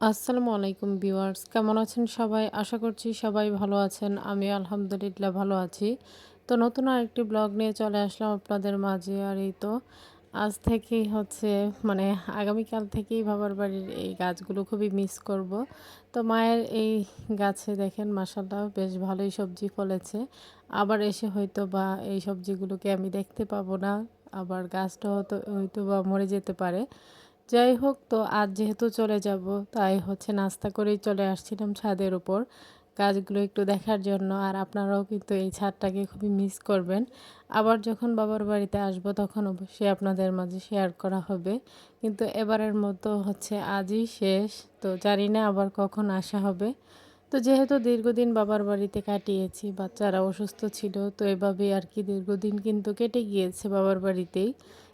আসসালামু আলাইকুম ভিউয়ার্স, কেমন আছেন সবাই? আশা করছি সবাই ভালো আছেন। আমিও আলহামদুলিল্লাহ ভালো আছি। তো নতুন আরেকটি ব্লগ নিয়ে চলে আসলাম আপনাদের মাঝে। আর এই তো আজ থেকেই মানে আগামীকাল থেকেই বাবার বাড়ির এই গাছগুলো খুবই মিস করব। তো মায়ের এই গাছে দেখেন মাশাআল্লাহ বেশ ভালোই সবজি ফলেছে। আবার এসে হয়তোবা এই সবজিগুলোকে আমি দেখতে পাবো না। আবার গাছটা হয়তোবা মরে যেতে পারে। যাই হোক, তো আজ যেহেতু চলে যাব, তাই নাস্তা করেই চলে আসছিলাম ছাদের উপর গাছগুলো একটু দেখার জন্য। আর আপনারাও কিন্তু এই ছাদটাকে খুবই মিস করবেন। আবার যখন বাবার বাড়িতে আসব তখন অবশ্যই আপনাদের মাঝে শেয়ার করা হবে। কিন্তু এবারের মতো আজই শেষ। তো জানি না আবার কখন আসা হবে। তো যেহেতু দীর্ঘদিন বাবার বাড়িতে কাটিয়েছি, বাচ্চারা অসুস্থ ছিল, তো এভাবেই আর কি দীর্ঘদিন কিন্তু কেটে গিয়েছে বাবার বাড়িতেই।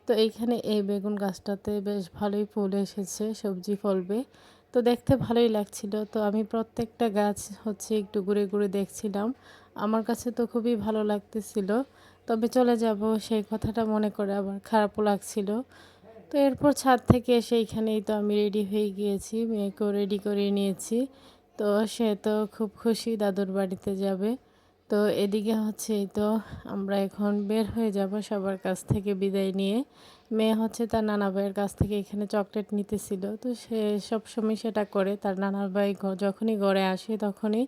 তো এইখানে এই বেগুন গাছটাতে বেশ ভালোই ফুল এসেছে, সবজি ফলবে। তো দেখতে ভালোই লাগছিল। তো আমি প্রত্যেকটা গাছ একটু ঘুরে ঘুরে দেখছিলাম। আমার কাছে তো খুবই ভালো লাগতেছিল। তবে চলে যাব সেই কথাটা মনে করে আবার খারাপও লাগছিল। তো এরপর ছাদ থেকে এসে এইখানেই তো আমি রেডি হয়ে গিয়েছি, মেয়েকেও রেডি করে নিয়েছি। তো সে তো খুব খুশি দাদুর বাড়িতে যাবে। তো এদিকে এই তো আমরা এখন বের হয়ে যাব সবার কাছ থেকে বিদায় নিয়ে। মেয়ে তার নানা ভাইয়ের কাছ থেকে এখানে চকলেট নিতেছিল। তো সে সবসময় সেটা করে, তার নানা ভাই যখনই ঘরে আসে তখনই।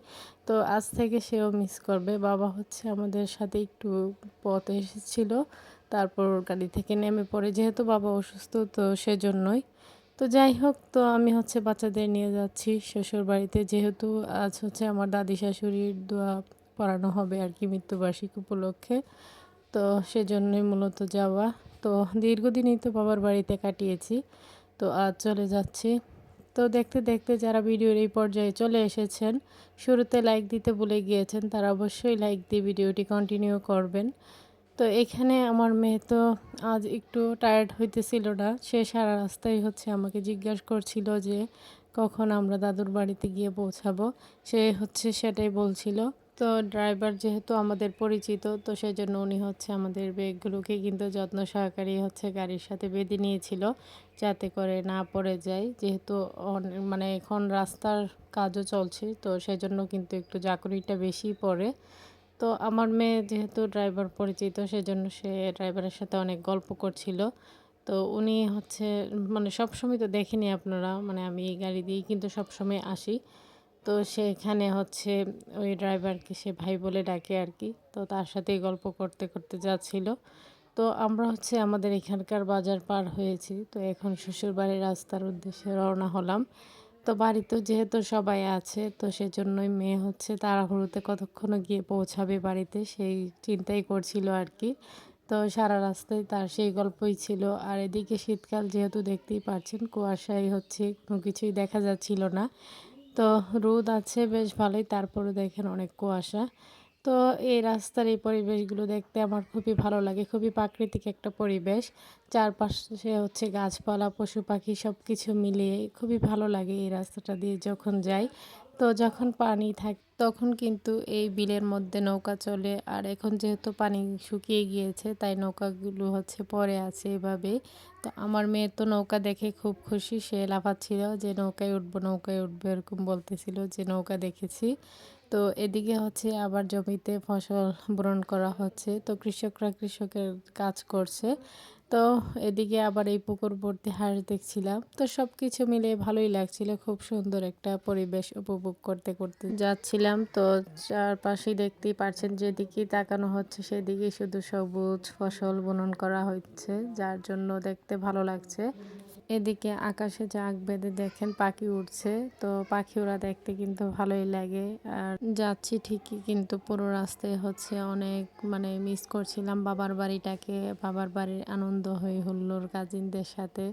তো আজ থেকে সেও মিস করবে। বাবা আমাদের সাথে একটু পথ এসেছিল, তারপর গাড়ি থেকে নেমে পড়ে, যেহেতু বাবা অসুস্থ তো সেজন্যই। তো যাই হোক, তো আমি বাচ্চাদের নিয়ে যাচ্ছি শ্বশুর বাড়িতে, যেহেতু আজ আমার দাদি শাশুড়ির দোয়া পড়ানো হবে আর কি মৃত্যুবার্ষিকী উপলক্ষে। তো সেজন্যই মূলত যাওয়া। তো দীর্ঘদিনই তো বাবার বাড়িতে কাটিয়েছি, তো আজ চলে যাচ্ছি। তো দেখতে দেখতে যারা ভিডিওর এই পর্যায়ে চলে এসেছেন, শুরুতে লাইক দিতে ভুলে গিয়েছেন, তারা অবশ্যই লাইক দিয়ে ভিডিওটি কন্টিনিউ করবেন। তো এখানে আমার মেয়ে তো আজ একটু টায়ার্ড হইতেছিল না। সে সারা রাস্তায় আমাকে জিজ্ঞাসা করছিল যে কখন আমরা দাদুর বাড়িতে গিয়ে পৌঁছাবো। সে সেটাই বলছিল। তো ড্রাইভার যেহেতু আমাদের পরিচিত, তো সেজন্য উনি আমাদের ব্যাগগুলোকে কিন্তু যত্ন সহকারে গাড়ির সাথে বেঁধে নিয়েছিল, যাতে করে না পড়ে যায়। যেহেতু মানে এখন রাস্তার কাজও চলছে, তো সেজন্য কিন্তু একটু জাকুনিটা বেশি পড়ে। তো আমার মেয়ে যেহেতু ড্রাইভার পরিচিত, সেজন্য সে ড্রাইভারের সাথে অনেক গল্প করছিল। তো উনি মানে সবসময় তো দেখেনি আপনারা, মানে আমি এই গাড়ি দিয়েই কিন্তু সবসময় আসি। তো সেখানে ওই ড্রাইভারকে সে ভাই বলে ডাকে আর কি। তো তার সাথেই গল্প করতে করতে যাচ্ছিল। তো আমরা আমাদের এখানকার বাজার পার হয়েছি। তো এখন শ্বশুরবাড়ির রাস্তার উদ্দেশ্যে রওনা হলাম। তো বাড়িতেও যেহেতু সবাই আছে, তো সেজন্যই মেয়ে তাড়াহুড়োতে কতক্ষণে গিয়ে পৌঁছাবে বাড়িতে সেই চিন্তাই করছিল আর কি। তো সারা রাস্তায় তার সেই গল্পই ছিল। আর এদিকে শীতকাল, যেহেতু দেখতেই পাচ্ছেন কুয়াশায় কোনো কিছুই দেখা যাচ্ছিল না। তো রোদ আছে বেশ ভালোই, তারপরে দেখেন অনেক কুয়াশা। তো এই রাস্তার এই পরিবেশগুলো দেখতে আমার খুবই ভালো লাগে। খুবই প্রাকৃতিক একটা পরিবেশ। চারপাশে গাছপালা, পশু পাখি সবকিছু মিলিয়ে খুবই ভালো লাগে এই রাস্তাটা দিয়ে যখন যাই। তো যখন পানি থাকে তখন কিন্তু এই বিলের মধ্যে নৌকা চলে। আর এখন যেহেতু পানি শুকিয়ে গিয়েছে, তাই নৌকাগুলো পড়ে আছে এভাবেই। তো আমার মেয়ে তো নৌকা দেখে খুব খুশি। সে লাফাচ্ছিল যে নৌকায় উঠবো, নৌকায় উঠবো, এরকম বলতেছিল যে নৌকা দেখেছি। তো এদিকে আবার জমিতে ফসল বুনন করা হচ্ছে। তো কৃষকরা কৃষকের কাজ করছে। তো এদিকে আবার এই পুকুর ভর্তি হাঁস দেখছিলাম। তো সবকিছু মিলিয়ে ভালোই লাগছিল। খুব সুন্দর একটা পরিবেশ উপভোগ করতে করতে যাচ্ছিলাম। তো চারপাশেই দেখতেই পারছেন, যেদিকেই তাকানো হচ্ছে সেদিকেই শুধু সবুজ ফসল বুনন করা হচ্ছে, যার জন্য দেখতে ভালো লাগছে। এদিকে আকাশে জাঁক বেঁধে দেখেন পাখি উড়ছে। তো পাখি ওরা দেখতে কিন্তু ভালোই লাগে। আর যাচ্ছি ঠিকই, কিন্তু পুরো রাস্তায় অনেক মানে মিস করছিলাম বাবার বাড়িটাকে, বাবার বাড়ির আনন্দ হই হুল্লোড়, কাজিনদের সাথে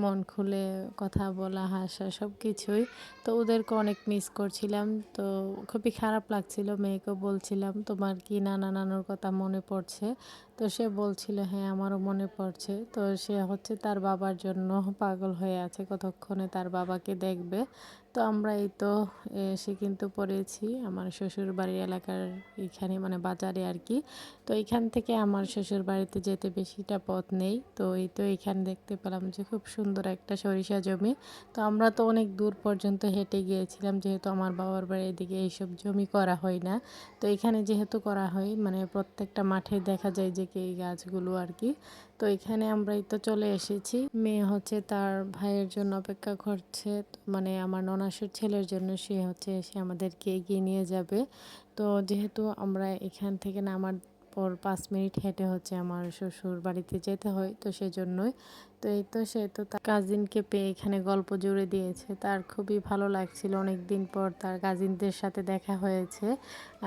মন খুলে কথা বলা, হাসা সব কিছুই। তো ওদেরকে অনেক মিস করছিলাম। তো খুবই খারাপ লাগছিল। মেয়েকেও বলছিলাম, তোমার কি নানা নানুর কথা মনে পড়ছে? তো সে বলছিল, হ্যাঁ আমারও মনে পড়ছে। তো সে তার বাবার জন্য পাগল হয়ে আছে, কতক্ষণে তার বাবাকে দেখবে। তো আমরা এই তো এসে কিন্তু পড়েছি আমার শ্বশুর বাড়ির এলাকার এখানে, মানে বাজারে আর কি। তো এখান থেকে আমার শ্বশুর বাড়িতে যেতে বেশিটা পথ নেই। তো এই তো এখানে দেখতে পেলাম যে খুব সুন্দর একটা সরিষা জমি। তো আমরা তো অনেক দূর পর্যন্ত হেঁটে গিয়েছিলাম, যেহেতু আমার বাবার বাড়ির এদিকে এইসব জমি করা হয় না। তো এখানে যেহেতু করা হয়, মানে প্রত্যেকটা মাঠে দেখা যায় যে এই গাছগুলো আর কি। তো এখানে আমরা এই তো চলে এসেছি। মেয়ে হচ্ছে তার ভাইয়ের জন্য অপেক্ষা করছে, মানে আমার ননাসের ছেলের জন্য। সে হচ্ছে এসে আমাদেরকে এগিয়ে নিয়ে যাবে। তো যেহেতু আমরা এখান থেকে নামার পর 5 মিনিট হেঁটে হচ্ছে আমার শ্বশুর বাড়িতে যেতে হয়, তো সেজন্যই। তো এই তো সে তো তার কাজিনকে পেয়ে এখানে গল্প জুড়ে দিয়েছে। তার খুবই ভালো লাগছিল, অনেক দিন পর তার কাজিনদের সাথে দেখা হয়েছে।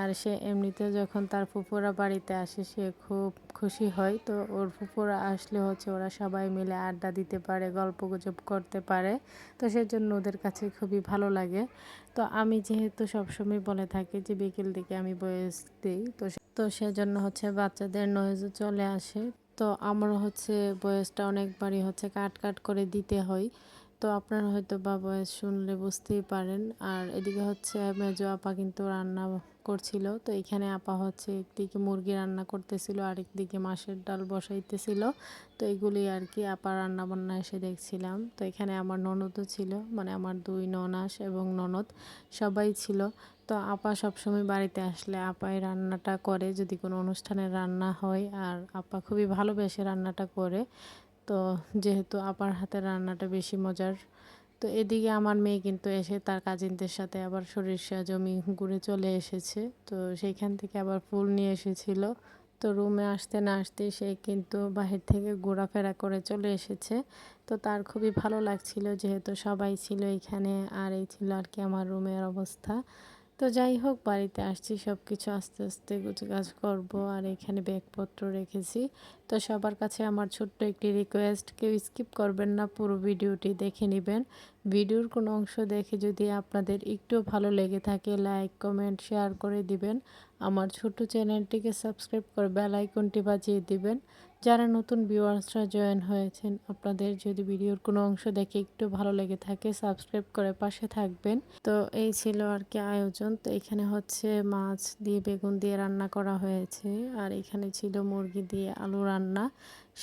আর সে এমনিতেও যখন তার ফুফুরা বাড়িতে আসে সে খুব খুশি হয়। তো ওর ফুফুরা আসলে হচ্ছে ওরা সবাই মিলে আড্ডা দিতে পারে, গল্পগুজব করতে পারে। তো সেজন্য ওদের কাছে খুবই ভালো লাগে। তো আমি যেহেতু সবসময় বলে থাকি যে বিকেল দিকে আমি ভয়েস দিই, তো সেজন্য হচ্ছে বাচ্চাদের নয়েজও চলে আসে। তো আমারও হচ্ছে ভয়েসটা অনেকবারই হচ্ছে কাট কাট করে দিতে হয়। তো আপনারা হয়তো বা ভয়েস শুনলে বুঝতেই পারেন। আর এদিকে হচ্ছে মেজো আপা কিন্তু রান্না করছিল। তো এখানে আপা হচ্ছে একদিকে মুরগি রান্না করতেছিল, আরেকদিকে মাছের ডাল বসাইতেছিল। তো এগুলি আর কি আপা রান্না বান্না এসে দেখছিলাম। তো এখানে আমার ননদও ছিল, মানে আমার 2 ননাস এবং ননদ সবাই ছিল। তো আপা সবসময় বাড়িতে আসলে আপাই রান্নাটা করে যদি কোনো অনুষ্ঠানের রান্না হয়। আর আপা খুবই ভালোবেসে রান্নাটা করে। তো যেহেতু আপার হাতের রান্নাটা বেশি মজার। তো এদিকে আমার মেয়ে কিন্তু এসে তার কাজিনদের সাথে আবার সরিষা জমি ঘুরে চলে এসেছে। তো সেইখান থেকে আবার ফুল নিয়ে এসেছিল। তো রুমে আসতে না আসতেই সে কিন্তু বাহির থেকে ঘোরাফেরা করে চলে এসেছে। তো তার খুবই ভালো লাগছিল যেহেতু সবাই ছিল এখানে। আর এই ছিল আর কি আমার রুমের অবস্থা। তো যাই হোক, বাড়িতে আসছি, সব কিছু আস্তে আস্তে গুছগাছ করবো। আর এখানে ব্যাগপত্র রেখেছি। তো সবার কাছে আমার ছোট্ট একটি রিকোয়েস্ট, কেউ স্কিপ করবেন না, পুরো ভিডিওটি দেখে নেবেন। ভিডিওর কোনো অংশ দেখে যদি আপনাদের একটু ভালো লেগে থাকে, লাইক কমেন্ট শেয়ার করে দিবেন। আমার ছোট্ট চ্যানেলটিকে সাবস্ক্রাইব করে বেল আইকনটি বাজিয়ে দিবেন। যারা নতুন ভিউয়ার্সরা জয়েন হয়েছেন, আপনাদের যদি ভিডিওর কোনো অংশ দেখে একটু ভালো লেগে থাকে, সাবস্ক্রাইব করে পাশে থাকবেন। তো এই ছিল আর কি আয়োজন। তো এখানে হচ্ছে মাছ দিয়ে বেগুন দিয়ে রান্না করা হয়েছে। আর এখানে ছিল মুরগি দিয়ে আলু রান্না,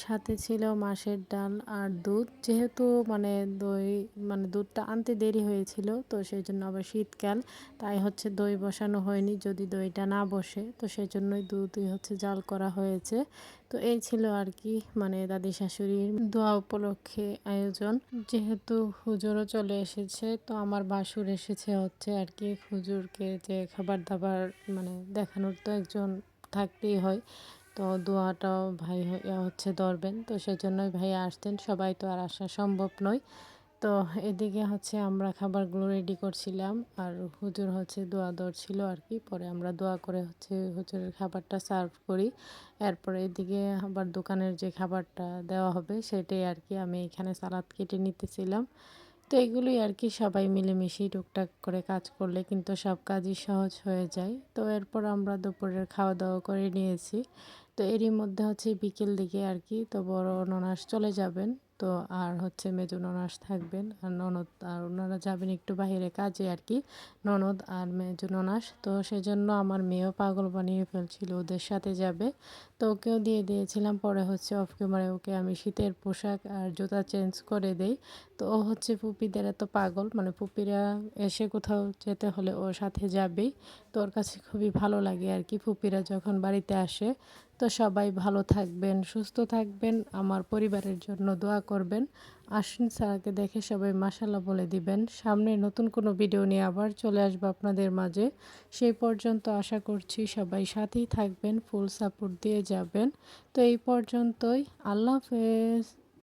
সাথে ছিল মাছের ডাল আর দুধ। যেহেতু মানে দই, মানে দুধটা আনতে দেরি হয়েছিল, তো সেই জন্য আবার শীতকাল, তাই হচ্ছে দই বসানো হয়নি। যদি দইটা না বসে তো সেই জন্যই দুধই হচ্ছে জাল করা হয়েছে। তো এই ছিল আর কি, মানে দাদি শাশুড়ির দোয়া উপলক্ষে আয়োজন। যেহেতু হুজুরও চলে এসেছে, তো আমার বাসুর এসেছে হচ্ছে আর কি হুজুরকে যে খাবার দাবার মানে দেখানোর তো একজন থাকতেই হয়। তো দোয়াটাও ভাই হচ্ছে ধরবেন, তো সেজন্যই ভাই আসতেন, সবাই তো আর আসা সম্ভব নয়। তো এদিকে হচ্ছে আমরা খাবারগুলো রেডি করছিলাম আর হুজুর হচ্ছে দোয়া ধরছিল আর কি। পরে আমরা দোয়া করে হচ্ছে হুজুরের খাবারটা সার্ভ করি। এরপরে এদিকে আবার দোকানের যে খাবারটা দেওয়া হবে সেটাই আর কি, আমি এখানে সালাদ কেটে নিতেছিলাম। তো এগুলোই আর কি, সবাই মিলেমিশেই টুকটাক করে কাজ করলে কিন্তু সব কাজই সহজ হয়ে যায়। তো এরপর আমরা দুপুরের খাওয়া দাওয়া করে নিয়েছি। তো এরই মধ্যে হচ্ছে বিকেল দিকে আর কি, তো বড় ননাস চলে যাবেন। তো আর হচ্ছে মেজো ননাস থাকবেন আর ননদ, আর ওনারা যাবেন একটু বাইরে কাজে আর কি, ননদ আর মেজো ননাস। তো সেজন্য আমার মেয়েও পাগল বানিয়ে ফেলছিল, ওদের সাথে যাবে। তো ওকেও দিয়ে দিয়েছিলাম। পরে হচ্ছে অফ ক্যামেরায় ওকে আমি শীতের পোশাক আর জুতা চেঞ্জ করে দেই। তো ও হচ্ছে পুপিদের এত পাগল, মানে পুপিরা এসে কোথাও যেতে হলে ওর সাথে যাবেই। তো ওর কাছে খুবই ভালো লাগে আর কি পুপিরা যখন বাড়িতে আসে। তো সবাই ভালো থাকবেন, সুস্থ থাকবেন, আমার পরিবারের জন্য দোয়া করবেন। আশ্বিন স্যারকে দেখে সবাই মাশাল্লাহ বলে দিবেন। সামনে নতুন কোনো ভিডিও নিয়ে আবার চলে আসবো আপনাদের মাঝে। সেই পর্যন্ত আশা করছি সবাই সাথেই থাকবেন, ফুল সাপোর্ট দিয়ে যাবেন। তো এই পর্যন্তই, আল্লাহ হাফেজ।